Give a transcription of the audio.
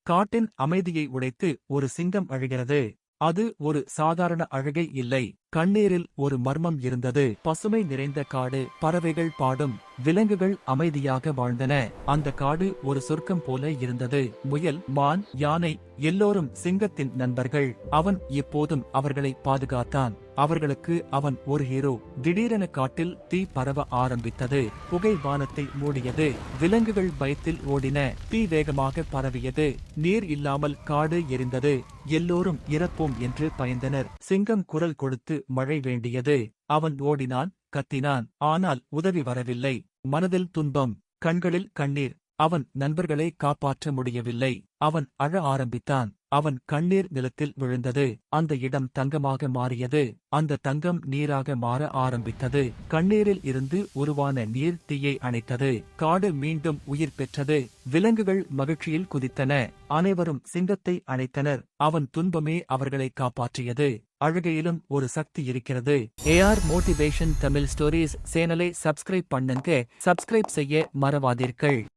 காட்டின் அமைதியை உடைத்து ஒரு சிங்கம் அழுகிறது. அது ஒரு சாதாரண அழுகை இல்லை. கண்ணீரில் ஒரு மர்மம் இருந்தது. பசுமை நிறைந்த காடு, பறவைகள் பாடும், விலங்குகள் அமைதியாக வாழ்ந்தன. அந்த காடு ஒரு சொர்க்கம் போல இருந்தது. முயல், மான், யானை எல்லோரும் சிங்கத்தின் நண்பர்கள். அவன் எப்போதும் அவர்களை பாதுகாத்தான். அவர்களுக்கு அவன் ஒரு ஹீரோ. திடீரென காட்டில் தீ பரவ ஆரம்பித்தது. புகை வானத்தை மூடியது. விலங்குகள் பயத்தில் ஓடின. தீ வேகமாக பரவியது. நீர் இல்லாமல் காடு எரிந்தது. எல்லோரும் இறப்போம் என்று பயந்தனர். சிங்கம் குரல் கொடுத்து மழை வேண்டியது. அவன் ஓடினான், கத்தினான். ஆனால் உதவி வரவில்லை. மனதில் துன்பம், கண்களில் கண்ணீர். அவன் நண்பர்களை காப்பாற்ற முடியவில்லை. அவன் அழ ஆரம்பித்தான். அவன் கண்ணீர் நிலத்தில் விழுந்தது. அந்த இடம் தங்கமாக மாறியது. அந்த தங்கம் நீராக மாற ஆரம்பித்தது. கண்ணீரில் இருந்து உருவான நீர் தீயை அணைத்தது. காடு மீண்டும் உயிர் பெற்றது. விலங்குகள் மகிழ்ச்சியில் குதித்தன. அனைவரும் சிங்கத்தை அணைத்தனர். அவன் துன்பமே அவர்களை காப்பாற்றியது. அழுகையிலும் ஒரு சக்தி இருக்கிறது. ஏஆர் மோட்டிவேஷன் தமிழ் ஸ்டோரிஸ் சேனலை சப்ஸ்கிரைப் பண்ணுங்க. சப்ஸ்கிரைப் செய்ய மறவாதீர்கள்.